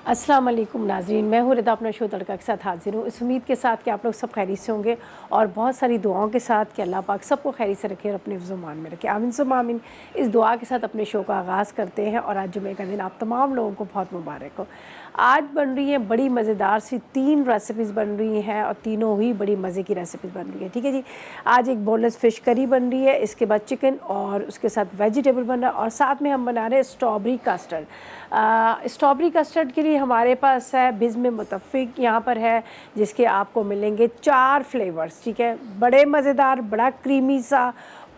अस्सलाम वालेकुम नाज़रीन, मैं हूँ रिदा अपना शो तड़का के साथ हाजिर हूँ। इस उम्मीद के साथ कि आप लोग सब खैरियत से होंगे और बहुत सारी दुआओं के साथ कि अल्लाह पाक सबको खैरियत से रखे और अपने ज़ुबान में रखे। आमीन सुम्मा आमीन। इस दुआ के साथ अपने शो का आगाज़ करते हैं और आज जुमे का दिन आप तमाम लोगों को बहुत मुबारक हो। आज बन रही हैं बड़ी मज़ेदार सी 3 रेसिपीज़ बन रही हैं और तीनों ही बड़ी मज़े की रेसिपीज़ बन रही है। ठीक है जी। आज एक बोनलेस फ़िश करी बन रही है, इसके बाद चिकन और उसके साथ वेजिटेबल बन रहा है और साथ में हम बना रहे हैं स्ट्रॉबेरी कस्टर्ड। स्ट्रॉबेरी कस्टर्ड के लिए हमारे पास है बिज़्म मुतफ़िक यहाँ पर है, जिसके आपको मिलेंगे 4 फ्लेवर्स। ठीक है, बड़े मज़ेदार, बड़ा क्रीमी सा,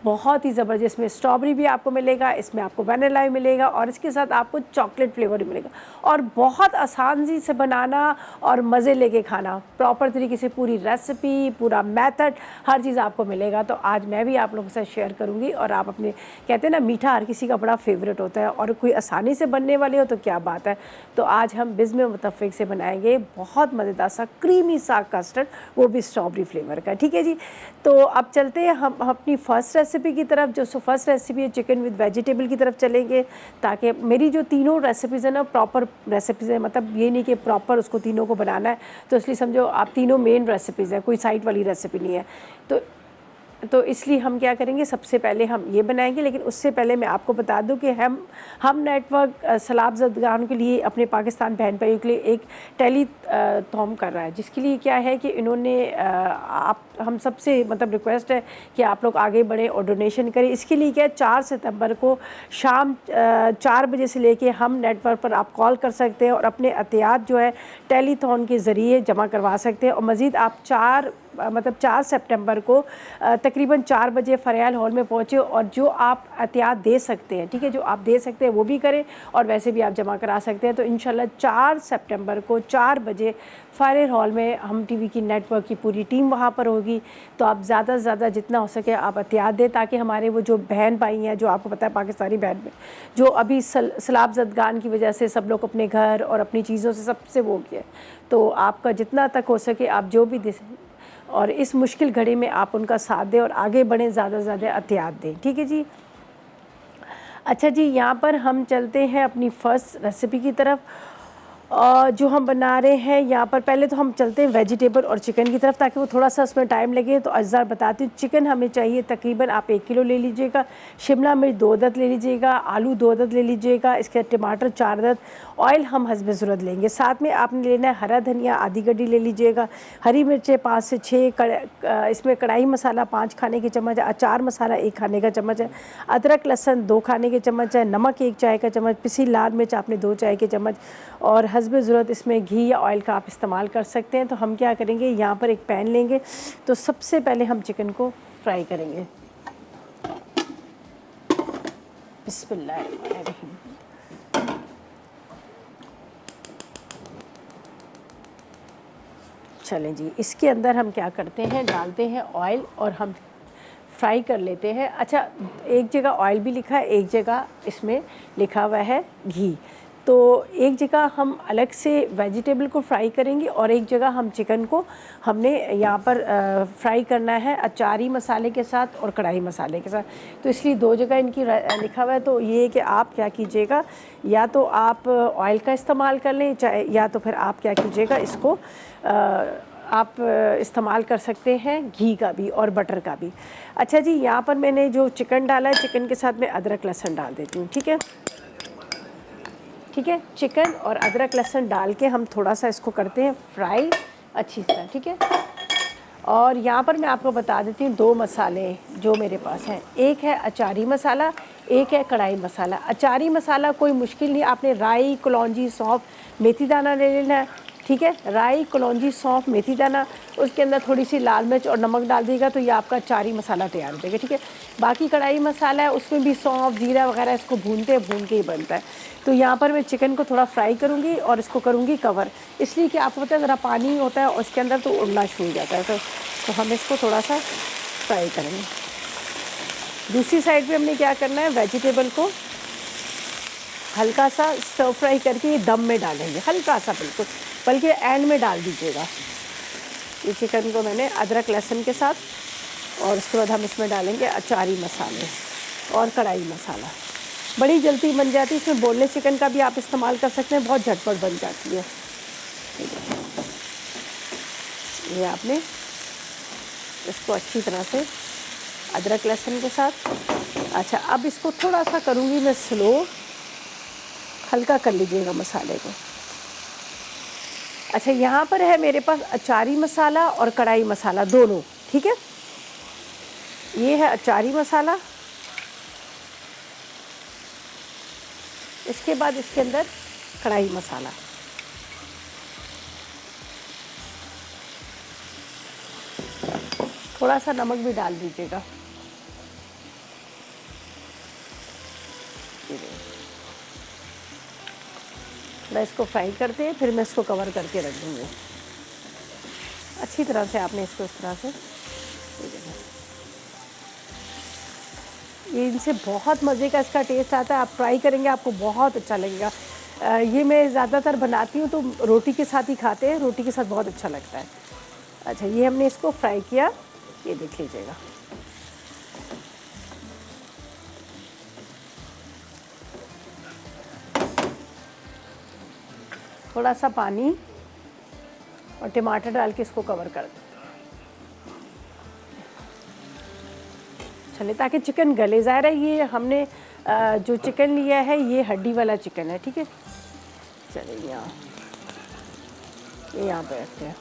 बहुत ही ज़बरदस्त। इसमें स्ट्रॉबेरी भी आपको मिलेगा, इसमें आपको वनीला भी मिलेगा और इसके साथ आपको चॉकलेट फ्लेवर भी मिलेगा और बहुत आसानी से बनाना और मज़े लेके खाना। प्रॉपर तरीके से पूरी रेसिपी, पूरा मेथड, हर चीज़ आपको मिलेगा। तो आज मैं भी आप लोगों के साथ शेयर करूँगी और आप अपने, कहते हैं ना मीठा हर किसी का बड़ा फेवरेट होता है और कोई आसानी से बनने वाले हो तो क्या बात है। तो आज हम बिज़्म मुतफ़िक से बनाएंगे बहुत मज़ेदार सा क्रीमी सा कस्टर्ड, वो भी स्ट्रॉबेरी फ्लेवर का। ठीक है जी। तो अब चलते हैं हम अपनी फ़र्स्ट रेसिपी की तरफ। जो फर्स्ट रेसिपी है चिकन विद वेजिटेबल की तरफ चलेंगे, ताकि मेरी जो तीनों रेसिपीज़ है ना प्रॉपर रेसिपीज़ है, मतलब ये नहीं कि प्रॉपर उसको तीनों को बनाना है। तो इसलिए समझो आप तीनों मेन रेसिपीज़ हैं, कोई साइड वाली रेसिपी नहीं है। तो इसलिए हम क्या करेंगे, सबसे पहले हम ये बनाएंगे। लेकिन उससे पहले मैं आपको बता दूं कि हम नेटवर्क सैलाब ज़दगान के लिए, अपने पाकिस्तान बहन भाइयों के लिए एक टेलीथॉन कर रहा है, जिसके लिए क्या है कि इन्होंने आप हम सबसे मतलब रिक्वेस्ट है कि आप लोग आगे बढ़ें और डोनेशन करें। इसके लिए क्या है, 4 सितंबर को शाम 4 बजे से लेके हम नेटवर्क पर आप कॉल कर सकते हैं और अपने एहतियात जो है टेलीथॉन के ज़रिए जमा करवा सकते हैं। और मज़ीद आप 4 सितंबर को तकरीबन 4 बजे फ़रियाल हॉल में पहुँचे और जो आप एहतियात दे सकते हैं, ठीक है, जो आप दे सकते हैं वो भी करें और वैसे भी आप जमा करा सकते हैं। तो इंशाल्लाह 4 सितंबर को 4 बजे फ़रियाल हॉल में हम टीवी की नेटवर्क की पूरी टीम वहाँ पर होगी। तो आप ज़्यादा से ज़्यादा जितना हो सके आप एहतियात दें, ताकि हमारे वो जो बहन भाई हैं, जो आपको पता है पाकिस्तानी बहन में जो अभी सैलाब ज़दगान की वजह से सब लोग अपने घर और अपनी चीज़ों से सबसे वो किया, तो आपका जितना तक हो सके आप जो भी दे और इस मुश्किल घड़ी में आप उनका साथ दें और आगे बढ़ें, ज़्यादा से ज़्यादा एहतियात दें। ठीक है जी। अच्छा जी, यहाँ पर हम चलते हैं अपनी फ़र्स्ट रेसिपी की तरफ। जो हम बना रहे हैं यहाँ पर, पहले तो हम चलते हैं वेजिटेबल और चिकन की तरफ, ताकि वो थोड़ा सा उसमें टाइम लगे। तो अज़्ज़ा बताती हूँ, चिकन हमें चाहिए तकरीबन आप 1 किलो ले लीजिएगा, शिमला मिर्च 2 अदद ले लीजिएगा, आलू 2 अदद ले लीजिएगा, इसके टमाटर 4 अदद, ऑयल हम हस्ब ज़रूरत लेंगे। साथ में आपने लेना है हरा धनिया आधी गड्डी ले लीजिएगा, हरी मिर्चें 5 से 6, इसमें कढ़ाई मसाला 5 खाने के चम्मच है, अचार मसाला 1 खाने का चम्मच है, अदरक लहसुन 2 खाने के चम्मच है, नमक 1 चाय का चम्मच, पिसी लाल मिर्च आपने 2 चाय के चम्मच और हस्ब ज़रूरत इसमें घी या ऑयल का आप इस्तेमाल कर सकते हैं। तो हम क्या करेंगे, यहाँ पर एक पैन लेंगे। तो सबसे पहले हम चिकन को फ्राई करेंगे। बिस्मिल्लाहिर्रहमानिर्रहीम। चलें जी, इसके अंदर हम क्या करते हैं, डालते हैं ऑयल और हम फ्राई कर लेते हैं। अच्छा, एक जगह ऑयल भी लिखा है, एक जगह इसमें लिखा हुआ है घी। तो एक जगह हम अलग से वेजिटेबल को फ्राई करेंगे और एक जगह हम चिकन को हमने यहाँ पर फ्राई करना है अचारी मसाले के साथ और कढ़ाई मसाले के साथ। तो इसलिए 2 जगह इनकी लिखा हुआ है। तो ये कि आप क्या कीजिएगा, या तो आप ऑयल का इस्तेमाल कर लें, चाहे या तो फिर आप क्या कीजिएगा, इसको आप इस्तेमाल कर सकते हैं घी का भी और बटर का भी। अच्छा जी, यहाँ पर मैंने जो चिकन डाला है, चिकन के साथ मैं अदरक लहसुन डाल देती हूँ। ठीक है, ठीक है, चिकन और अदरक लहसुन डाल के हम थोड़ा सा इसको करते हैं फ्राई अच्छी तरह। ठीक है, और यहाँ पर मैं आपको बता देती हूँ 2 मसाले जो मेरे पास हैं। एक है अचारी मसाला, एक है कढ़ाई मसाला। अचारी मसाला कोई मुश्किल नहीं, आपने राई, कलौंजी, सौंफ, मेथी दाना ले लेना है। ठीक है, राई, कलौंजी, सौंफ, मेथी दाना, उसके अंदर थोड़ी सी लाल मिर्च और नमक डाल दीजिएगा, तो ये आपका अचारी मसाला तैयार हो जाएगा। ठीक है, बाकी कढ़ाई मसाला है, उसमें भी सौंफ, जीरा वगैरह इसको भून के ही बनता है। तो यहाँ पर मैं चिकन को थोड़ा फ्राई करूँगी और इसको करूँगी कवर, इसलिए कि आपको पता है ज़रा पानी होता है और उसके अंदर तो उड़ना शुरू हो जाता है। तो हम इसको थोड़ा सा फ्राई करेंगे। दूसरी साइड पे हमने क्या करना है, वेजिटेबल को हल्का सा स्टर फ्राई करके ये दम में डालेंगे, हल्का सा, बिल्कुल, बल्कि एंड में डाल दीजिएगा। ये चिकन को मैंने अदरक लहसुन के साथ और उसके बाद हम इसमें डालेंगे अचारी मसाले और कढ़ाई मसाला। बड़ी जल्दी बन जाती है। इसमें बोनलेस चिकन का भी आप इस्तेमाल कर सकते हैं, बहुत झटपट बन जाती है। ये आपने इसको अच्छी तरह से अदरक लहसुन के साथ। अच्छा, अब इसको थोड़ा सा करूँगी मैं स्लो, हल्का कर लीजिएगा मसाले को। अच्छा, यहाँ पर है मेरे पास अचारी मसाला और कढ़ाई मसाला दोनों, ठीक है। ये है अचारी मसाला, इसके बाद इसके अंदर कढ़ाई मसाला। थोड़ा सा नमक भी डाल दीजिएगा। थोड़ा इसको फ्राई करते हैं, फिर मैं इसको कवर करके रख दूँगी। अच्छी तरह से आपने इसको इस तरह से, ये इनसे बहुत मज़े का इसका टेस्ट आता है। आप ट्राई करेंगे, आपको बहुत अच्छा लगेगा। ये मैं ज़्यादातर बनाती हूँ तो रोटी के साथ ही खाते हैं, रोटी के साथ बहुत अच्छा लगता है। अच्छा, ये हमने इसको फ्राई किया, ये देख लीजिएगा। थोड़ा सा पानी और टमाटर डाल के इसको कवर कर दें, चलिए, ताकि चिकन गले। ज़ाहिर है ये हमने जो चिकन लिया है ये हड्डी वाला चिकन है, ठीक है। चलिए यहाँ पे रखते हैं।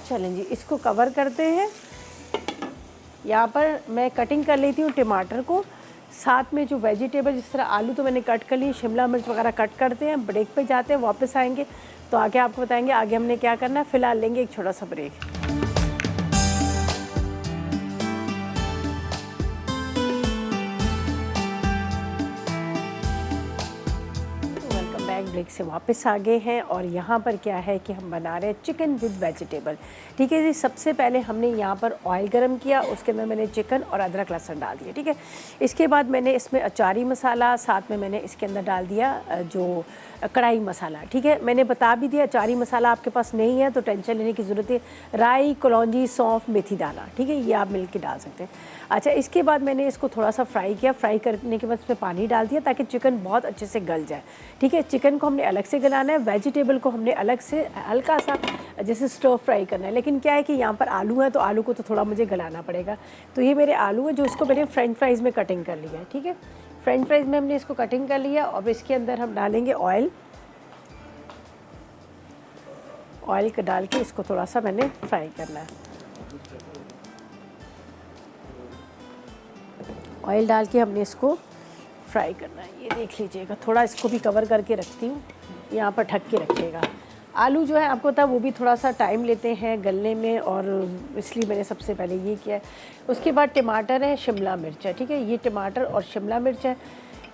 चलें जी, इसको कवर करते हैं। यहाँ पर मैं कटिंग कर लेती हूँ टमाटर को, साथ में जो वेजिटेबल, जिस तरह आलू तो मैंने कट कर लिए, शिमला मिर्च वगैरह कट करते हैं। ब्रेक पे जाते हैं, वापस आएंगे तो आगे आपको बताएंगे आगे हमने क्या करना है। फ़िलहाल लेंगे एक छोटा सा ब्रेक। ब्रेक से वापस आ गए हैं और यहाँ पर क्या है कि हम बना रहे हैं चिकन विद वेजिटेबल, ठीक है जी। सबसे पहले हमने यहाँ पर ऑयल गरम किया, उसके अंदर मैंने चिकन और अदरक लहसुन डाल दिया, ठीक है। इसके बाद मैंने इसमें अचारी मसाला, साथ में मैंने इसके अंदर डाल दिया जो कढ़ाई मसाला, ठीक है। मैंने बता भी दिया, अचारी मसाला आपके पास नहीं है तो टेंशन लेने की ज़रूरत है। राई, कलौंजी, सौंफ, मेथी दाना, ठीक है, ये आप मिल के डाल सकते हैं। अच्छा, इसके बाद मैंने इसको थोड़ा सा फ्राई किया। फ्राई करने के बाद इसमें पानी डाल दिया ताकि चिकन बहुत अच्छे से गल जाए, ठीक है। चिकन को हमने अलग से गलाना है, वेजिटेबल को हमने अलग से हल्का सा जैसे स्टर फ्राई करना है। लेकिन क्या है कि यहाँ पर आलू है तो आलू को तो थोड़ा मुझे गलाना पड़ेगा। तो ये मेरे आलू है जो इसको मैंने फ्रेंच फ्राइज़ में कटिंग कर लिया है, ठीक है। फ्रेंच फ्राइज़ में हमने इसको कटिंग कर लिया और इसके अंदर हम डालेंगे ऑयल। ऑयल का डाल के इसको थोड़ा सा मैंने फ्राई करना है। ऑयल डाल के हमने इसको फ्राई करना है, ये देख लीजिएगा। थोड़ा इसको भी कवर करके रखती हूँ, यहाँ पर ढक के रखिएगा। आलू जो है आपको पता है वो भी थोड़ा सा टाइम लेते हैं गलने में, और इसलिए मैंने सबसे पहले ये किया है। उसके बाद टमाटर है, शिमला मिर्च है, ठीक है। ये टमाटर और शिमला मिर्च है।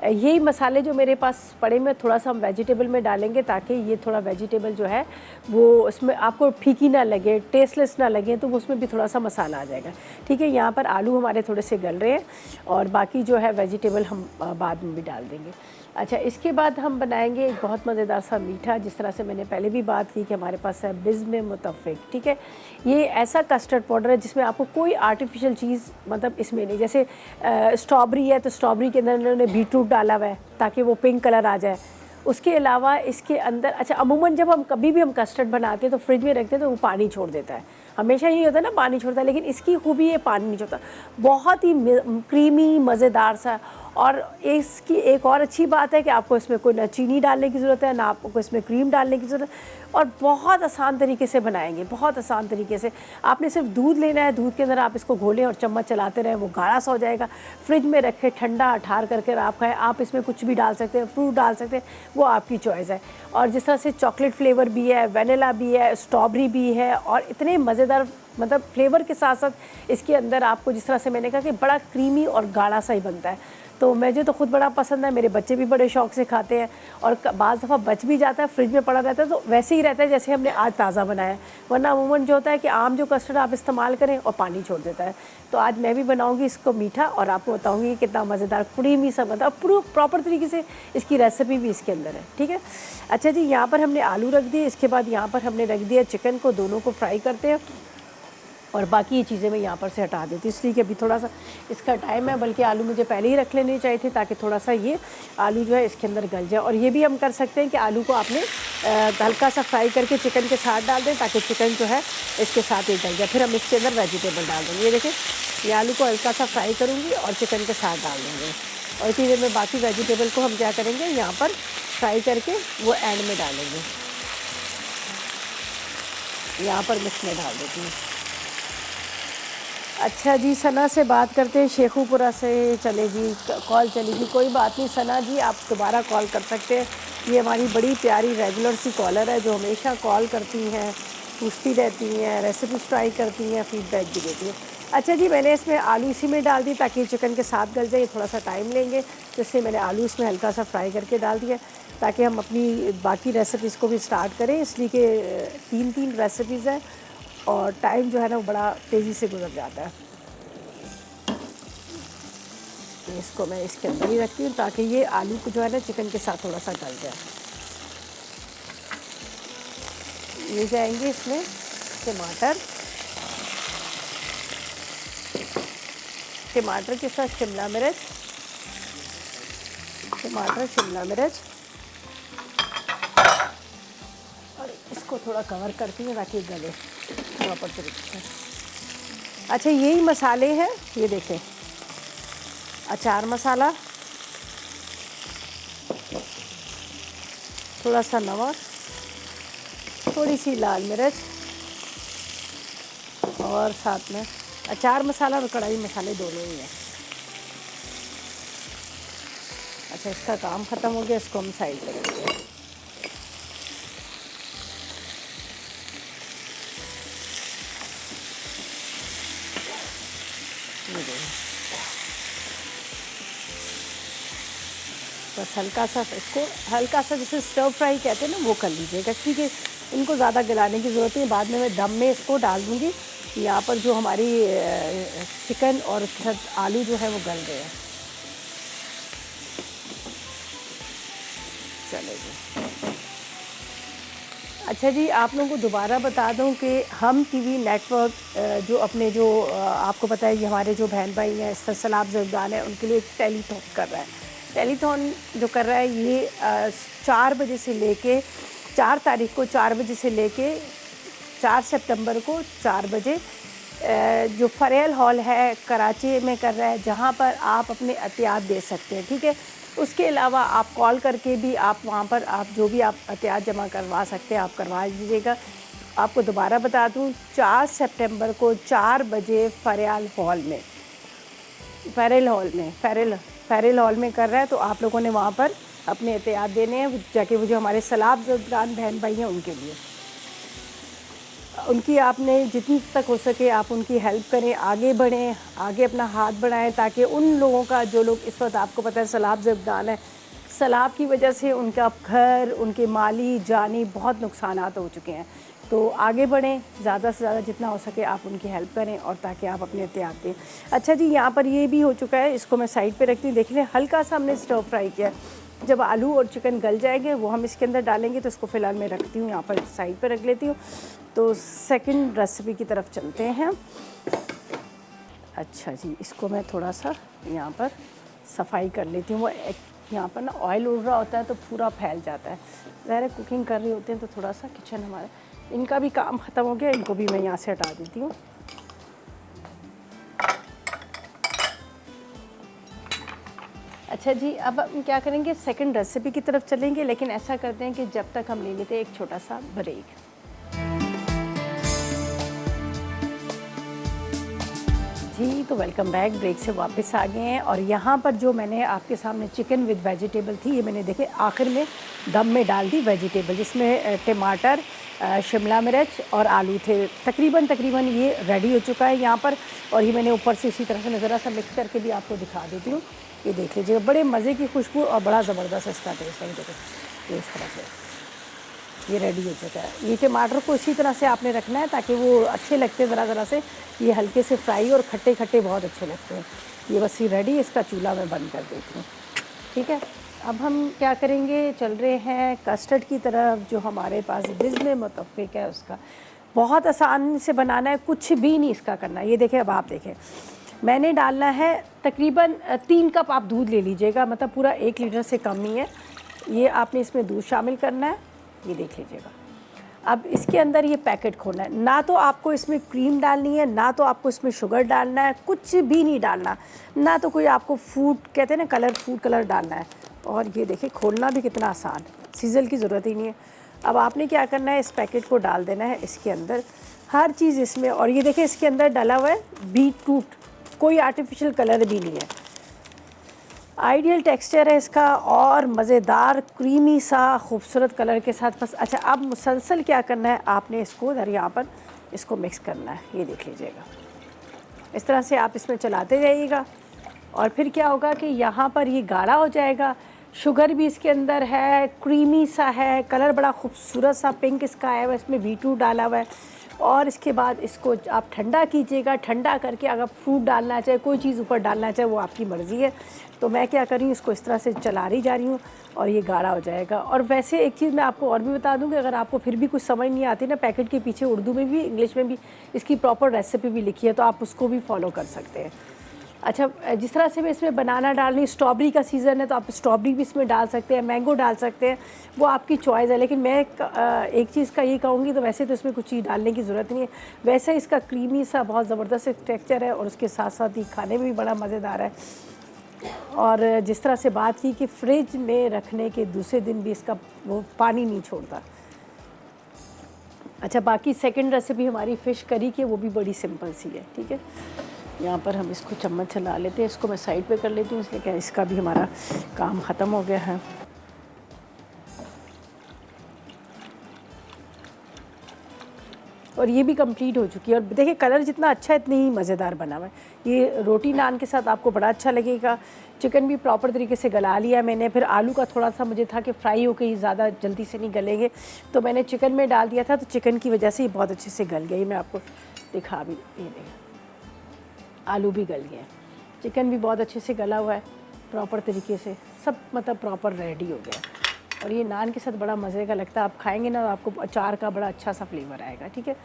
यही मसाले जो मेरे पास पड़े में थोड़ा सा हम वेजिटेबल में डालेंगे ताकि ये थोड़ा वेजिटेबल जो है वो उसमें आपको फीकी ना लगे, टेस्टलेस ना लगे, तो उसमें भी थोड़ा सा मसाला आ जाएगा, ठीक है। यहाँ पर आलू हमारे थोड़े से गल रहे हैं और बाकी जो है वेजिटेबल हम बाद में भी डाल देंगे। अच्छा, इसके बाद हम बनाएंगे एक बहुत मज़ेदार सा मीठा, जिस तरह से मैंने पहले भी बात की कि हमारे पास है बिज़्म मुतफ़्फ़िक़, ठीक है। ये ऐसा कस्टर्ड पाउडर है जिसमें आपको कोई आर्टिफिशियल चीज़ मतलब इसमें नहीं, जैसे स्ट्रॉबेरी है तो स्ट्रॉबेरी के अंदर उन्होंने बीटरूट डाला हुआ है ताकि वो पिंक कलर आ जाए। उसके अलावा इसके अंदर, अच्छा, अमूमन जब हम कभी भी हम कस्टर्ड बनाते हैं तो फ्रिज में रखते हैं तो वो पानी छोड़ देता है, हमेशा यही होता है ना, पानी छोड़ता है। लेकिन इसकी खूबी ये पानी नहीं छोड़ता, बहुत ही क्रीमी मज़ेदार सा। और इसकी एक और अच्छी बात है कि आपको इसमें कोई ना चीनी डालने की ज़रूरत है ना आपको इसमें क्रीम डालने की ज़रूरत है, और बहुत आसान तरीके से बनाएंगे, बहुत आसान तरीके से। आपने सिर्फ दूध लेना है, दूध के अंदर आप इसको घोलें और चम्मच चलाते रहें, वो गाढ़ा सा हो जाएगा। फ्रिज में रखें, ठंडा ठार करके आप खाएँ। आप इसमें कुछ भी डाल सकते हैं, फ्रूट डाल सकते हैं, वो आपकी चॉइस है। और जिस तरह से चॉकलेट फ्लेवर भी है, वनीला भी है, स्ट्रॉबेरी भी है, और इतने मज़ेदार मतलब फ्लेवर के साथ साथ इसके अंदर आपको, जिस तरह से मैंने कहा कि बड़ा क्रीमी और गाढ़ा सा ही बनता है। तो मुझे तो खुद बड़ा पसंद है, मेरे बच्चे भी बड़े शौक से खाते हैं, और बाज़ दफ़ा बच भी जाता है, फ्रिज में पड़ा रहता है तो वैसे ही रहता है जैसे हमने आज ताज़ा बनाया है। वरना अमूमन जो होता है कि आम जो कस्टर्ड आप इस्तेमाल करें और पानी छोड़ देता है। तो आज मैं भी बनाऊंगी इसको मीठा और आपको बताऊंगी कितना मज़ेदार क्रीमी सा बनता है, पूरा प्रॉपर तरीके से इसकी रेसिपी भी इसके अंदर है, ठीक है। अच्छा जी, यहाँ पर हमने आलू रख दिए, इसके बाद यहाँ पर हमने रख दिया चिकन को, दोनों को फ्राई करते हैं। और बाकी ये चीज़ें मैं यहाँ पर से हटा देती हूँ, इसलिए कि अभी थोड़ा सा इसका टाइम है, बल्कि आलू मुझे पहले ही रख लेने चाहिए थे ताकि थोड़ा सा ये आलू जो है इसके अंदर गल जाए। और ये भी हम कर सकते हैं कि आलू को आपने हल्का सा फ्राई करके चिकन के साथ डाल दें ताकि चिकन जो है इसके साथ ही गल जाए। फिर हम इसके अंदर वेजिटेबल डाल देंगे। ये देखें, ये आलू को हल्का सा फ्राई करूँगी और चिकन के साथ डाल देंगे, और इसी देर में बाकी वेजिटेबल को हम क्या करेंगे यहाँ पर फ्राई करके वो एंड में डालेंगे। यहाँ पर मिक्स में डाल देती हूँ। अच्छा जी, सना से बात करते हैं, शेखुपुरा से चलेगी कॉल चलेगी। कोई बात नहीं सना जी, आप दोबारा कॉल कर सकते हैं। ये हमारी बड़ी प्यारी रेगुलर सी कॉलर है जो हमेशा कॉल करती हैं, पूछती रहती हैं, रेसिपीज ट्राई करती हैं, फीडबैक भी देती हैं। अच्छा जी, मैंने इसमें आलू इसी में डाल दी ताकि चिकन के साथ गल जाए, थोड़ा सा टाइम लेंगे, तो इसलिए मैंने आलू इसमें हल्का सा फ्राई करके डाल दिया ताकि हम अपनी बाकी रेसिपीज़ को भी स्टार्ट करें, इसलिए कि 3 रेसिपीज़ हैं और टाइम जो है ना वो बड़ा तेज़ी से गुजर जाता है। इसको मैं इसके अंदर ही रखती हूँ ताकि ये आलू को जो है ना चिकन के साथ थोड़ा सा गल जाए। ये जाएंगे इसमें टमाटर, टमाटर के साथ शिमला मिर्च, टमाटर शिमला मिर्च, और इसको थोड़ा कवर करती हूँ ताकि गले प्रॉपर तरीके से। अच्छा, यही मसाले हैं, ये देखें, अचार मसाला, थोड़ा सा नमक, थोड़ी सी लाल मिर्च, और साथ में अचार मसाला और कढ़ाई मसाले दोनों ही हैं। अच्छा, इसका काम ख़त्म हो गया, इसको हम साइड पे रखेंगे। बस हल्का सा इसको, हल्का सा जैसे स्टर फ्राई कहते हैं ना, वो कर लीजिएगा, क्योंकि इनको ज़्यादा गलाने की ज़रूरत नहीं। बाद में मैं दम में इसको डाल दूँगी। यहाँ पर जो हमारी चिकन और उसके साथ आलू जो है वो गल गए हैं। चलेगी। अच्छा जी, आप लोगों को दोबारा बता दूं कि हम टीवी नेटवर्क जो अपने जो आपको पता है कि हमारे जो बहन भाई हैं सलाब ज़रदान है, उनके लिए एक टेलीथॉन कर रहा है। टेलीथॉन जो कर रहा है ये 4 बजे से लेके 4 तारीख को 4 बजे से लेके 4 सितंबर को 4 बजे जो फरेल हॉल है कराची में कर रहा है, जहाँ पर आप अपने एहतियात दे सकते हैं। ठीक है, उसके अलावा आप कॉल करके भी आप वहाँ पर आप जो भी आप एहतियात जमा करवा सकते हैं आप करवा दीजिएगा। आपको दोबारा बता दूँ, 4 सितंबर को 4 बजे फरेल हॉल में कर रहा है, तो आप लोगों ने वहाँ पर अपने एहतियात देने हैं जाके। वो जो हमारे सलाब ज़रदान बहन भाई हैं उनके लिए, उनकी आपने जितनी तक हो सके आप उनकी हेल्प करें, आगे बढ़ें, आगे अपना हाथ बढ़ाएं, ताकि उन लोगों का जो लोग इस वक्त आपको पता है सैलाब ज़रदान है, सैलाब की वजह से उनका घर, उनके माली जानी बहुत नुकसानात हो चुके हैं। तो आगे बढ़ें, ज़्यादा से ज़्यादा जितना हो सके आप उनकी हेल्प करें और ताकि आप अपने एहतियात दें। अच्छा जी, यहाँ पर ये भी हो चुका है, इसको मैं साइड पे रखती हूँ। देख लें, हल्का सा हमने स्टर फ्राई किया है। जब आलू और चिकन गल जाएंगे वो हम इसके अंदर डालेंगे, तो इसको फ़िलहाल मैं रखती हूँ यहाँ पर साइड पे रख लेती हूँ। तो सेकंड रेसिपी की तरफ चलते हैं। अच्छा जी, इसको मैं थोड़ा सा यहाँ पर सफाई कर लेती हूँ। वो यहाँ पर ना ऑयल उड़ रहा होता है तो पूरा फैल जाता है। ज़ाहिर कुकिंग कर रहे होते हैं तो थोड़ा सा किचन हमारा, इनका भी काम ख़त्म हो गया, इनको भी मैं यहाँ से हटा देती हूँ। अच्छा जी, अब हम क्या करेंगे, सेकंड रेसिपी की तरफ चलेंगे, लेकिन ऐसा करते हैं कि जब तक हम ले लेते हैं एक छोटा सा ब्रेक। जी, तो वेलकम बैक, ब्रेक से वापस आ गए हैं। और यहाँ पर जो मैंने आपके सामने चिकन विद वेजिटेबल थी, ये मैंने देखे आखिर में दम में डाल दी वेजिटेबल, जिसमें टमाटर, शिमला मिर्च और आलू थे। तकरीबन ये रेडी हो चुका है यहाँ पर। और ये मैंने ऊपर से इसी तरह से ज़रा सा मिक्स करके भी आपको दिखा देती हूँ। ये देख लीजिएगा, बड़े मज़े की खुशबू और बड़ा ज़बरदस्त इसका टेस्ट है। देखो इस तरह से ये रेडी हो चुका है। ये टमाटर को इसी तरह से आपने रखना है ताकि वो अच्छे लगते हैं, ज़रा से ये हल्के से फ्राई और खट्टे बहुत अच्छे लगते हैं। ये बस ये रेडी, इसका चूल्हा मैं बंद कर देती हूँ। ठीक है, अब हम क्या करेंगे, चल रहे हैं कस्टर्ड की तरफ, जो हमारे पास बिज़ में मुतफ़िक है उसका। बहुत आसान से बनाना है, कुछ भी नहीं इसका करना है। ये देखें, अब आप देखें, मैंने डालना है तकरीबन 3 कप आप दूध ले लीजिएगा, मतलब पूरा 1 लीटर से कम ही है। ये आपने इसमें दूध शामिल करना है, ये देख लीजिएगा। अब इसके अंदर ये पैकेट खोलना है, ना तो आपको इसमें क्रीम डालनी है, ना तो आपको इसमें शुगर डालना है, कुछ भी नहीं डालना, ना तो कोई आपको फूड कहते हैं ना कलर, फूड कलर डालना है। और ये देखिए खोलना भी कितना आसान, सीजल की ज़रूरत ही नहीं है। अब आपने क्या करना है, इस पैकेट को डाल देना है इसके अंदर, हर चीज़ इसमें। और ये देखिए इसके अंदर डाला हुआ है बीटरूट, कोई आर्टिफिशियल कलर भी नहीं है, आइडियल टेक्सचर है इसका और मज़ेदार क्रीमी सा खूबसूरत कलर के साथ। बस अच्छा, अब मुसलसल क्या करना है, आपने इसको इधर यहाँ पर इसको मिक्स करना है, ये देख लीजिएगा। इस तरह से आप इसमें चलाते जाइएगा और फिर क्या होगा कि यहाँ पर ये गाढ़ा हो जाएगा। शुगर भी इसके अंदर है, क्रीमी सा है, कलर बड़ा खूबसूरत सा पिंक इसका आया हुआ है, इसमें बीटरूट डाला हुआ है। और इसके बाद इसको आप ठंडा कीजिएगा, ठंडा करके अगर फ्रूट डालना चाहे, कोई चीज़ ऊपर डालना चाहे, वो आपकी मर्ज़ी है। तो मैं क्या कर रही हूँ, इसको इस तरह से चला रही जा रही हूँ और ये गाढ़ा हो जाएगा। और वैसे एक चीज़ मैं आपको और भी बता दूँ कि अगर आपको फिर भी कुछ समझ नहीं आती ना, पैकेट के पीछे उर्दू में भी इंग्लिश में भी इसकी प्रॉपर रेसिपी भी लिखी है, तो आप उसको भी फॉलो कर सकते हैं। अच्छा, जिस तरह से मैं इसमें बनाना डाल रही, स्ट्रॉबेरी का सीज़न है तो आप स्ट्रॉबेरी भी इसमें डाल सकते हैं, मैंगो डाल सकते हैं, वो आपकी चॉइस है। लेकिन मैं एक चीज़ का ये कहूँगी, तो वैसे तो इसमें कुछ चीज़ डालने की ज़रूरत नहीं है। वैसे इसका क्रीमी सा बहुत ज़बरदस्त टेक्सचर है और उसके साथ साथ ही खाने में भी बड़ा मज़ेदार है। और जिस तरह से बात की कि फ्रिज में रखने के दूसरे दिन भी इसका वो पानी नहीं छोड़ता। अच्छा, बाकी सेकंड रेसिपी हमारी फ़िश करी की, वो भी बड़ी सिंपल सी है। ठीक है, यहाँ पर हम इसको चम्मच चला लेते हैं, इसको मैं साइड पे कर लेती हूँ, इसलिए क्या इसका भी हमारा काम ख़त्म हो गया है। और ये भी कंप्लीट हो चुकी है। और देखिए कलर जितना अच्छा है इतनी ही मज़ेदार बना हुआ है। ये रोटी नान के साथ आपको बड़ा अच्छा लगेगा। चिकन भी प्रॉपर तरीके से गला लिया मैंने। फिर आलू का थोड़ा सा मुझे था कि फ्राई होकर ही ज़्यादा जल्दी से नहीं गलेंगे, तो मैंने चिकन में डाल दिया था, तो चिकन की वजह से ये बहुत अच्छे से गल गया। ये मैं आपको दिखा भी, ये देखिए आलू भी गल गए, चिकन भी बहुत अच्छे से गला हुआ है प्रॉपर तरीके से, सब मतलब प्रॉपर रेडी हो गया। और ये नान के साथ बड़ा मज़े का लगता है, आप खाएंगे ना आपको अचार का बड़ा अच्छा सा फ्लेवर आएगा। ठीक है,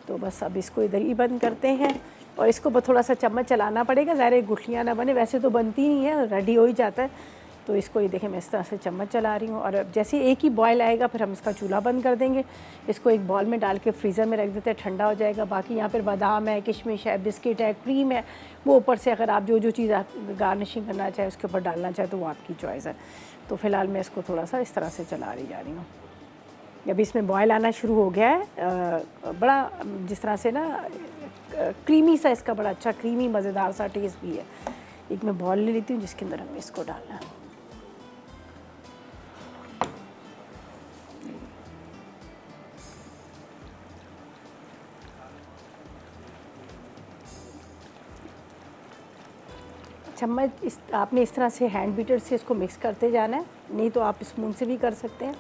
तो बस अब इसको इधर ही बंद करते हैं और इसको थोड़ा सा चम्मच चलाना पड़ेगा, ज़ाहिर गुठलियाँ ना बने, वैसे तो बनती नहीं है, रेडी हो ही जाता है। तो इसको ये देखें मैं इस तरह से चम्मच चला रही हूँ। और अब जैसे एक ही बॉयल आएगा फिर हम इसका चूल्हा बंद कर देंगे। इसको एक बॉल में डाल के फ्रीज़र में रख देते हैं, ठंडा हो जाएगा। बाकी यहाँ पर बादाम है, किशमिश है, बिस्किट है, क्रीम है, वो ऊपर से अगर आप जो जो चीज़ आप गार्निशिंग करना चाहे उसके ऊपर डालना चाहे तो वो आपकी चॉइस है। तो फ़िलहाल मैं इसको थोड़ा सा इस तरह से चला रही जा रही हूँ। अभी इसमें बॉयल आना शुरू हो गया है, बड़ा जिस तरह से ना क्रीमी सा, इसका बड़ा अच्छा क्रीमी मज़ेदार सा टेस्ट भी है। एक मैं बॉल ले लेती हूँ जिसके अंदर हमें इसको डालना है। चम्मच आपने इस तरह से हैंड बीटर से इसको मिक्स करते जाना है, नहीं तो आप स्पून से भी कर सकते हैं।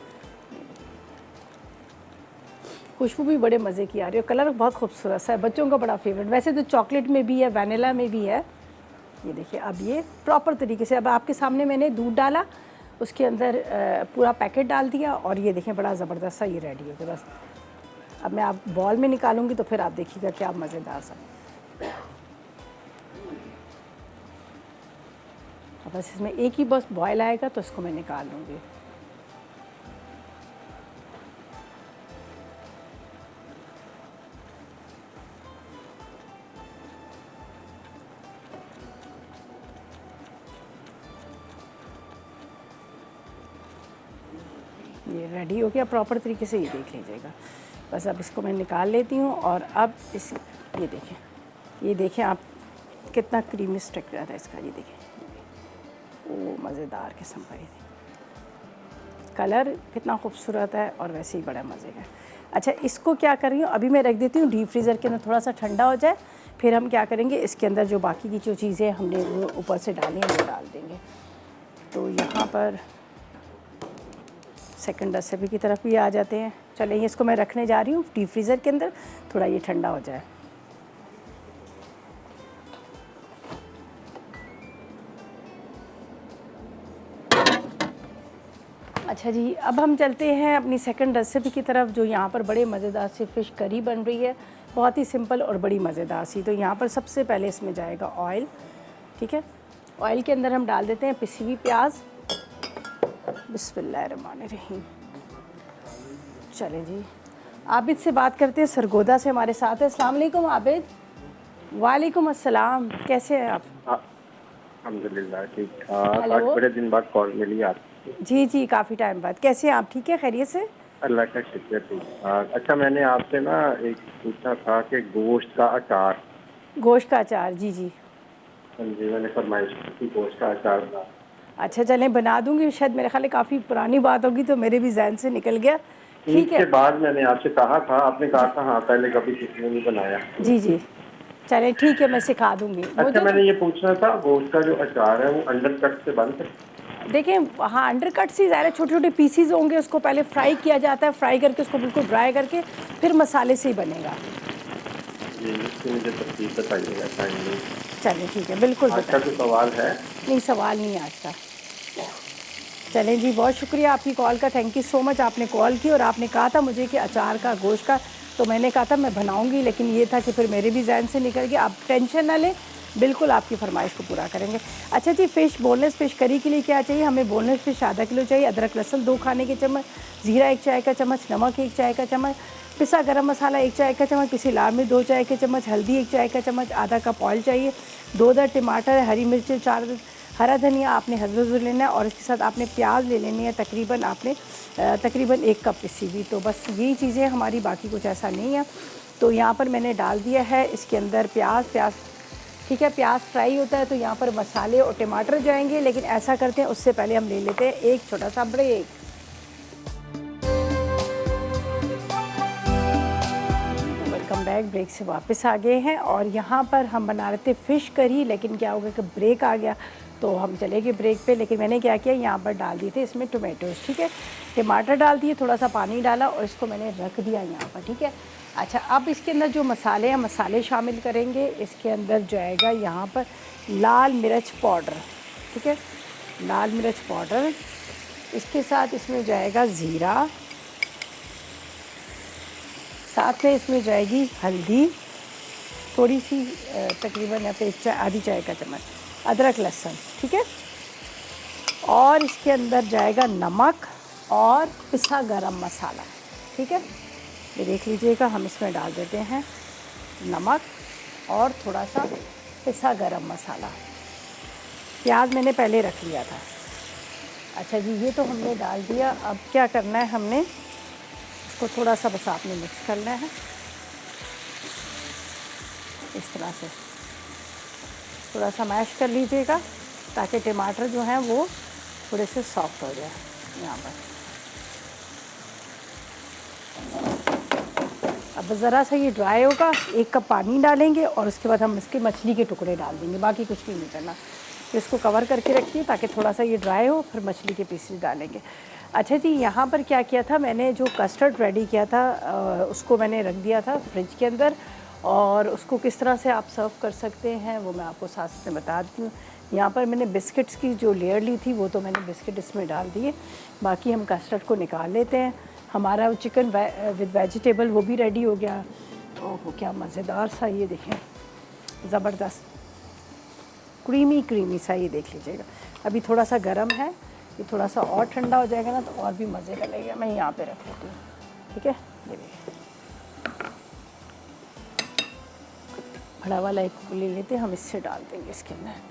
खुशबू भी बड़े मज़े की आ रही है, कलर बहुत खूबसूरत सा है, बच्चों का बड़ा फेवरेट। वैसे तो चॉकलेट में भी है, वनीला में भी है। ये देखिए अब ये प्रॉपर तरीके से, अब आपके सामने मैंने दूध डाला, उसके अंदर पूरा पैकेट डाल दिया और ये देखें बड़ा ज़बरदस्त सा ये रेडी हो गया। बस अब मैं आप बॉल में निकालूंगी तो फिर आप देखिएगा क्या मज़ेदार सा। बस इसमें एक ही बस बॉयल आएगा तो इसको मैं निकाल लूँगी। ये रेडी हो गया प्रॉपर तरीके से, ये देख लीजिएगा। बस अब इसको मैं निकाल लेती हूँ। और अब इस ये देखें आप कितना क्रीमी स्ट्रक्चर है इसका, ये देखें वो मज़ेदार किस्म का, ये कलर कितना खूबसूरत है और वैसे ही बड़ा मज़े का। अच्छा, इसको क्या कर रही हूँ, अभी मैं रख देती हूँ डीप फ्रीज़र के अंदर, थोड़ा सा ठंडा हो जाए, फिर हम क्या करेंगे इसके अंदर जो बाकी की जो चीज़ें हमने वो ऊपर से डाली हैं वो डाल देंगे। तो यहाँ पर सेकंड रेसिपी की तरफ भी आ जाते हैं। चलिए इसको मैं रखने जा रही हूँ डीप फ्रीज़र के अंदर, थोड़ा ये ठंडा हो जाए। अच्छा जी, अब हम चलते हैं अपनी सेकंड रेसिपी की तरफ, जो यहाँ पर बड़े मज़ेदार सी फ़िश करी बन रही है, बहुत ही सिंपल और बड़ी मज़ेदार सी। तो यहाँ पर सबसे पहले इसमें जाएगा ऑयल, ठीक है। ऑयल के अंदर हम डाल देते हैं पिसी हुई प्याज। बिस्मिल्लाहिर्रहमानिर्रहीम। चलें जी, आबिद से बात करते हैं, सरगोदा से हमारे साथ है। अस्सलाम वालेकुम आबिद। वालेकुम अस्सलाम, कैसे हैं आप? अल्हम्दुलिल्लाह ठीक ठाक। आज हेलो। बड़े दिन बाद कॉल मिली आपकी। जी जी, काफ़ी टाइम बाद। कैसे हैं आप? ठीक है, खैरियत से? अल्लाह का शुक्र ठीक ठाक। अच्छा, मैंने आपसे ना एक पूछना था कि गोश्त का अचार। गोश्त का अचार, जी जी। हाँ जी, मैंने फरमाइश की थी गोश्त का अचार बना। अच्छा चलें, बना दूँगी। शायद मेरे ख़्याल है काफ़ी पुरानी बात होगी, तो मेरे भी ज़हन से निकल गया। ईद ठीक के है। बाद मैंने आपसे कहा था, आपने कहा था हाँ पहले कभी किसी ने नहीं बनाया। जी जी, चलें ठीक है, मैं सिखा दूँगी। वो अच्छा, जो मैंने ये पूछना था गोश्त का जो अचार है वो अंडर कट से बन सकता देखिए, हाँ, अंडर कट से ज़्यादा छोटे-छोटे पीसीज़ होंगे, उसको पहले फ्राई किया जाता है, फ्राई करके उसको बिल्कुल ड्राई करके फिर मसाले से ही बनेगा। है? जी, इसकी मुझे तरतीब बताइएगा काइंडली। चलें ठीक है, बिल्कुल आज का जो बताएँगे। सवाल है, नहीं, सवाल नहीं है आज का। चलें जी, बहुत शुक्रिया आपकी कॉल का, थैंक यू सो मच। आपने कॉल की और आपने कहा था मुझे कि अचार का, गोश्त का, तो मैंने कहा था मैं बनाऊंगी, लेकिन ये था कि फिर मेरे भी जहन से निकल गया। आप टेंशन ना लें, बिल्कुल आपकी फरमाइश को पूरा करेंगे। अच्छा जी, फ़िश, बोनलेस फ़िश करी के लिए क्या चाहिए हमें? बोनलेस फ़िश आधा किलो चाहिए, अदरक लहसुन 2 खाने के चम्मच, ज़ीरा 1 चाय का चम्मच, नमक 1 चाय का चम्मच, पिसा गरम मसाला 1 चाय का चम्मच, पिसी लाल मिर्च 2 चाय के चम्मच, हल्दी 1 चाय का चम्मच, आधा कप ऑयल चाहिए, 2 दर टमाटर, हरी मिर्च 4, हरा धनिया आपने हज़र लेना है, और इसके साथ आपने प्याज ले लेनी है, तकरीबन आपने तकरीबन 1 कप पिसी हुई। तो बस यही चीज़ें हमारी, बाकी कुछ ऐसा नहीं है। तो यहाँ पर मैंने डाल दिया है इसके अंदर प्याज, ठीक है। प्याज फ्राई होता है तो यहाँ पर मसाले और टमाटर जाएंगे, लेकिन ऐसा करते हैं उससे पहले हम ले लेते हैं एक छोटा सा ब्रेक। वेलकम बैक, ब्रेक से वापस आ गए हैं और यहाँ पर हम बना रहे थे फ़िश करी, लेकिन क्या हो गया कि ब्रेक आ गया, तो हम चले गए ब्रेक पे। लेकिन मैंने क्या किया, यहाँ पर डाल दिए थे इसमें टोमेटोज़, ठीक है। टमाटर डाल दिए, थोड़ा सा पानी डाला और इसको मैंने रख दिया यहाँ पर, ठीक है। अच्छा, अब इसके अंदर जो मसाले हैं, मसाले शामिल करेंगे। इसके अंदर जाएगा यहाँ पर लाल मिर्च पाउडर, ठीक है, लाल मिर्च पाउडर। इसके साथ इसमें जाएगा ज़ीरा, साथ में इसमें जाएगी हल्दी थोड़ी सी, तकरीबन यहाँ पे 1 चाय, आधी चाय का चम्मच, अदरक लहसुन, ठीक है। और इसके अंदर जाएगा नमक और पिसा गरम मसाला, ठीक है। ये देख लीजिएगा, हम इसमें डाल देते हैं नमक और थोड़ा सा पिसा गरम मसाला। प्याज मैंने पहले रख लिया था। अच्छा जी, ये तो हमने डाल दिया। अब क्या करना है, हमने इसको थोड़ा सा बस आपने मिक्स करना है इस तरह से, थोड़ा सा मैश कर लीजिएगा ताकि टमाटर जो हैं वो थोड़े से सॉफ्ट हो जाए। यहाँ पर अब ज़रा सा ये ड्राई होगा, 1 कप पानी डालेंगे और उसके बाद हम इसके मछली के टुकड़े डाल देंगे, बाकी कुछ भी नहीं करना। तो इसको कवर करके रखिए ताकि थोड़ा सा ये ड्राई हो, फिर मछली के पीसेस डालेंगे। अच्छा जी, यहाँ पर क्या किया था मैंने, जो कस्टर्ड रेडी किया था उसको मैंने रख दिया था फ्रिज के अंदर, और उसको किस तरह से आप सर्व कर सकते हैं वो मैं आपको साथ में बता देती हूँ। यहाँ पर मैंने बिस्किट्स की जो लेयर ली थी, वो तो मैंने बिस्किट इसमें डाल दिए। बाकी हम कस्टर्ड को निकाल लेते हैं। हमारा चिकन विद वेजिटेबल वो भी रेडी हो गया। ओह क्या मज़ेदार सा, ये देखें, ज़बरदस्त क्रीमी क्रीमी सा, ये देख लीजिएगा। अभी थोड़ा सा गर्म है, ये थोड़ा सा और ठंडा हो जाएगा ना तो और भी मज़े का लगेगा। मैं यहाँ पे रख लेती हूँ, ठीक है। ये देखिए, बड़ा वाला एक ले लेते हैं हम, इससे डाल देंगे इसके अंदर।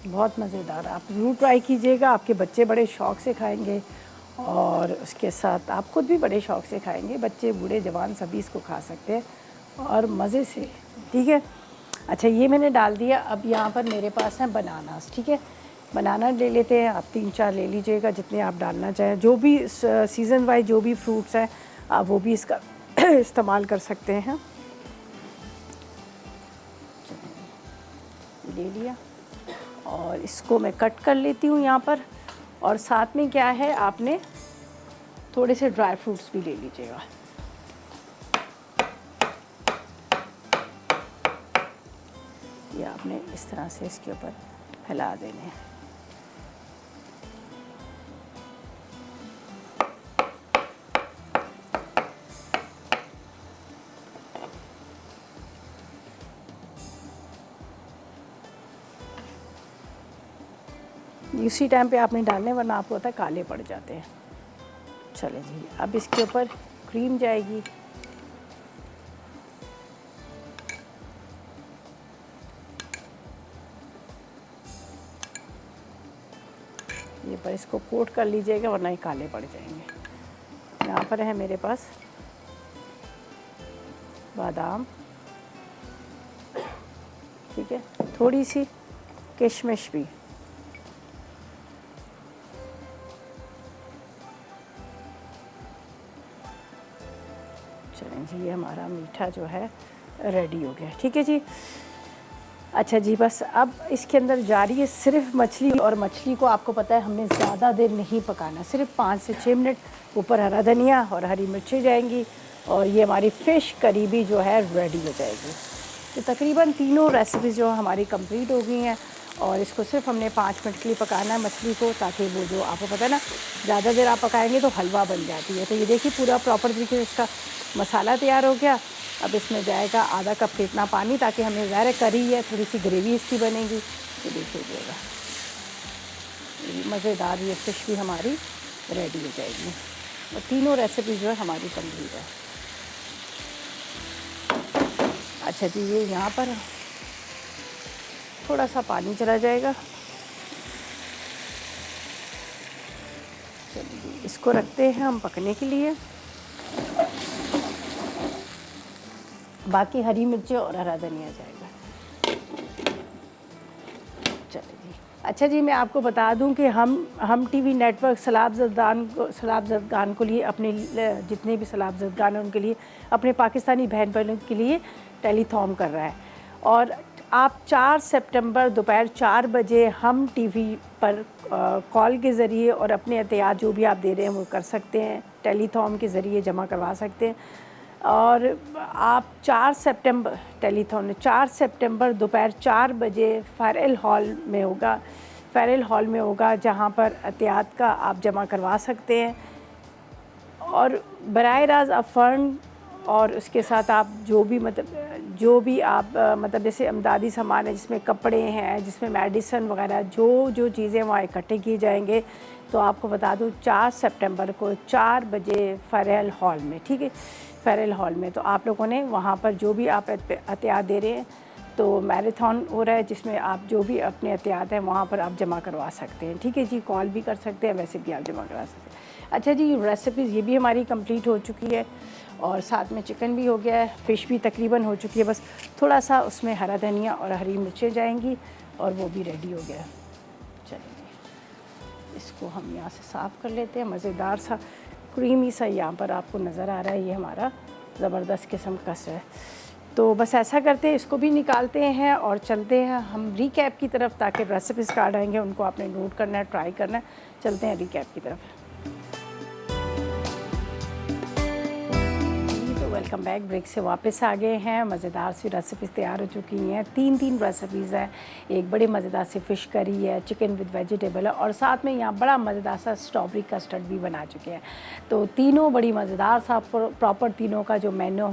बहुत मज़ेदार, आप ज़रूर ट्राई कीजिएगा। आपके बच्चे बड़े शौक़ से खाएंगे और उसके साथ आप खुद भी बड़े शौक़ से खाएंगे। बच्चे, बूढ़े, जवान सभी इसको खा सकते हैं और मज़े से, ठीक है। अच्छा, ये मैंने डाल दिया। अब यहाँ पर मेरे पास हैं बनानास, ठीक है। बनाना ले लेते हैं, आप 3-4 ले लीजिएगा, जितने आप डालना चाहें। जो भी सीज़न वाइज जो भी फ्रूट्स हैं आप वो भी इसका इस्तेमाल कर सकते हैं। ले लिया और इसको मैं कट कर लेती हूँ यहाँ पर। और साथ में क्या है, आपने थोड़े से ड्राई फ्रूट्स भी ले लीजिएगा, आपने इस तरह से इसके ऊपर फैला देने हैं। इसी टाइम पे आपने डालने, वरना आपको होता है काले पड़ जाते हैं। चले जी, अब इसके ऊपर क्रीम जाएगी। ये पर इसको कोट कर लीजिएगा, वरना ये काले पड़ जाएंगे। यहाँ पर है मेरे पास बादाम, ठीक है, थोड़ी सी किशमिश भी। चलें जी, ये हमारा मीठा जो है रेडी हो गया, ठीक है जी। अच्छा जी, बस अब इसके अंदर जा रही है सिर्फ मछली, और मछली को आपको पता है हमने ज़्यादा देर नहीं पकाना, सिर्फ 5 से 6 मिनट। ऊपर हरा धनिया और हरी मिर्ची जाएंगी, और ये हमारी फ़िश करी भी जो है रेडी हो जाएगी। तो तकरीबन तीनों रेसिपीज़ जो हमारी कंप्लीट हो गई हैं, और इसको सिर्फ हमने 5 मिनट के लिए पकाना है मछली को, ताकि वो जो आपको पता है ना, ज़्यादा देर आप पकाएंगे तो हलवा बन जाती है। तो ये देखिए पूरा प्रॉपर तरीके से इसका मसाला तैयार हो गया। अब इसमें जाएगा आधा कप के इतना पानी, ताकि हमें ज़ाहिर करी है, थोड़ी सी ग्रेवी इसकी बनेगी। तो देखिएगा मज़ेदार ये फ़िश भी हमारी रेडी हो जाएगी, और तीनों रेसिपी जो है हमारी कंप्लीट है। अच्छा जी, ये यहाँ पर थोड़ा सा पानी चला जाएगा। चलिए इसको रखते हैं हम पकने के लिए। बाकी हरी मिर्ची और हरा धनिया जाएगा। चलिए जी, अच्छा जी, मैं आपको बता दूं कि हम टीवी नेटवर्क सलाब को लिए अपने जितने भी सलाब ज़दगान हैं उनके लिए, अपने पाकिस्तानी बहन भाइयों के लिए टेलीथॉन कर रहा है। और आप 4 सितंबर दोपहर 4 बजे हम टीवी पर कॉल के ज़रिए और अपने एहतियात जो भी आप दे रहे हैं वो कर सकते हैं, टेलीथॉन के ज़रिए जमा करवा सकते हैं। और आप 4 सितंबर टेलीथॉन 4 सितंबर दोपहर 4 बजे फ़ैरल हॉल में होगा, जहां पर एहतियात का आप जमा करवा सकते हैं। और बराह रास्त आप फ़ंड और उसके साथ आप जो भी आप जैसे अमदादी सामान है, जिसमें कपड़े हैं, जिसमें मेडिसिन वगैरह जो चीज़ें वहाँ इकट्ठे किए जाएंगे। तो आपको बता दूँ 4 सितंबर को 4 बजे फ़ैरल हॉल में, ठीक है, फ़ैरल हॉल में। तो आप लोगों ने वहाँ पर जो भी आप एहतियात दे रहे हैं, तो मैराथन हो रहा है, जिसमें आप जो भी अपने एहतियात हैं वहाँ पर आप जमा करवा सकते हैं, ठीक है जी। कॉल भी कर सकते हैं, वैसे भी आप जमा करवा सकते हैं। अच्छा जी, रेसिपीज़ ये भी हमारी कंप्लीट हो चुकी है, और साथ में चिकन भी हो गया है, फ़िश भी तकरीबन हो चुकी है। बस थोड़ा सा उसमें हरा धनिया और हरी मिर्चें जाएंगी, और वो भी रेडी हो गया है। चलिए इसको हम यहाँ से साफ़ कर लेते हैं। मज़ेदार सा क्रीमी सा यहाँ पर आपको नज़र आ रहा है, ये हमारा ज़बरदस्त किस्म का है। तो बस ऐसा करते हैं, इसको भी निकालते हैं और चलते हैं हम रीकैप की तरफ, ताकि रेसिपीज़ कार्ड आएंगे उनको आपने नोट करना है, ट्राई करना है। चलते हैं रीकैप की तरफ। वेलकम बैक, ब्रेक से वापस आ गए हैं। मज़ेदार सी रेसिपीज़ तैयार हो चुकी हैं। तीन रेसिपीज़ हैं। एक बड़ी मज़ेदार सी फ़िश करी है, चिकन विद वेजिटेबल है, और साथ में यहाँ बड़ा मज़ेदार सा स्ट्रॉबेरी कस्टर्ड भी बना चुके हैं। तो तीनों बड़ी मज़ेदार सा प्रॉपर तीनों का जो मेन्यू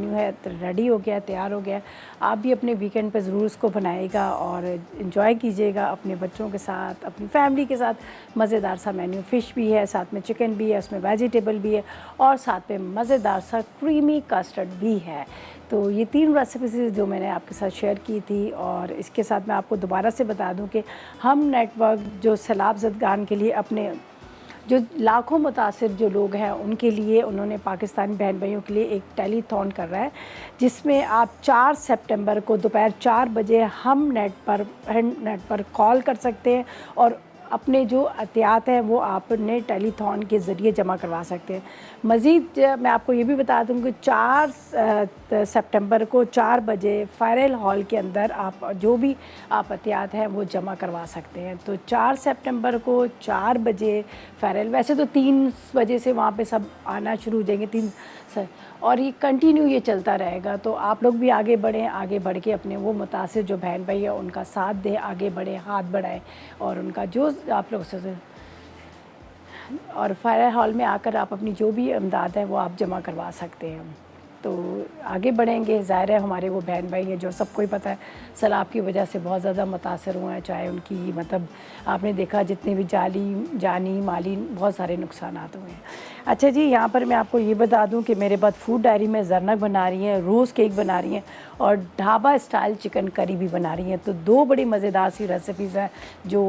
है रेडी हो गया, तैयार हो गया। आप भी अपने वीकेंड पर ज़रूर इसको बनाइएगा और इन्जॉय कीजिएगा अपने बच्चों के साथ, अपनी फैमिली के साथ। मज़ेदार सा मेन्यू, फ़िश भी है, साथ में चिकन भी है, उसमें वेजिटेबल भी है, और साथ में मज़ेदार सा क्रीमी कस्टर्ड भी है। तो ये 3 रेसिपीज़ जो मैंने आपके साथ शेयर की थी। और इसके साथ मैं आपको दोबारा से बता दूं कि हम नेटवर्क जो सैलाब ज़दगान के लिए अपने जो लाखों मुतासिर जो लोग हैं उनके लिए, उन्होंने पाकिस्तानी बहन भाइयों के लिए एक टेलीथॉन कर रहा है, जिसमें आप 4 सितंबर को दोपहर 4 बजे हम नेट पर कॉल कर सकते हैं, और अपने जो एहतियात हैं वो आपने टेलीथॉन के ज़रिए जमा करवा सकते हैं। मज़ीद मैं आपको ये भी बता दूँ कि 4 सितंबर को 4 बजे फ़ैरल हॉल के अंदर आप जो भी आप एहतियात हैं वो जमा करवा सकते हैं। तो 4 सितंबर को 4 बजे फ़ैरल, वैसे तो 3 बजे से वहाँ पे सब आना शुरू हो जाएंगे, और ये कंटिन्यू ये चलता रहेगा। तो आप लोग भी आगे बढ़ें, आगे बढ़ के अपने वो मुतासिर जो बहन भाई है उनका साथ दें, आगे बढ़ें, हाथ बढ़ाएं और उनका जो आप लोग से और फायर हॉल में आकर आप अपनी जो भी इमदाद है वो आप जमा करवा सकते हैं। तो आगे बढ़ेंगे। ज़ाहिर है हमारे वो बहन भाई हैं जो सबको ही पता है सैलाब की वजह से बहुत ज़्यादा मुतासर हुए हैं, चाहे उनकी मतलब आपने देखा जितने भी जानी माली बहुत सारे नुकसानात हुए हैं। अच्छा जी, यहाँ पर मैं आपको ये बता दूँ कि मेरे बाद फूड डायरी में ज़रनक बना रही हैं, रोज़ केक बना रही हैं और ढाबा स्टाइल चिकन करी भी बना रही हैं। तो 2 बड़ी मज़ेदार सी रेसिपीज़ हैं जो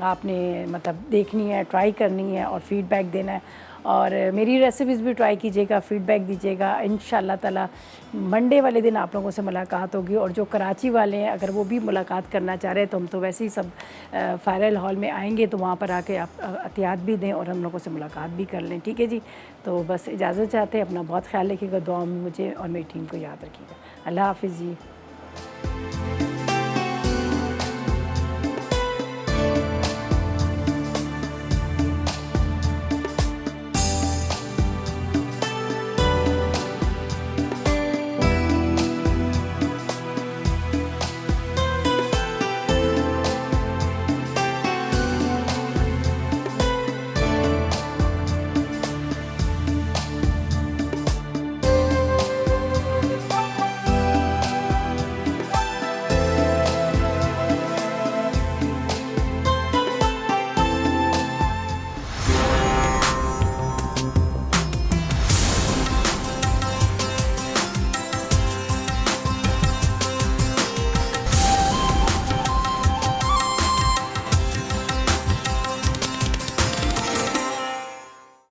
आपने मतलब देखनी है, ट्राई करनी है और फ़ीडबैक देना है। और मेरी रेसिपीज़ भी ट्राई कीजिएगा, फ़ीडबैक दीजिएगा। इंशाल्लाह ताला मंडे वाले दिन आप लोगों से मुलाकात होगी। और जो कराची वाले हैं अगर वो भी मुलाकात करना चाह रहे हैं तो हम तो वैसे ही सब फायर हॉल में आएंगे, तो वहाँ पर आके आप एहतियात भी दें और हम लोगों से मुलाकात भी कर लें। ठीक है जी, तो बस इजाज़त चाहते हैं। अपना बहुत ख्याल रखिएगा, दुआ में मुझे और मेरी टीम को याद रखिएगा। अल्लाह हाफ़िज़ जी।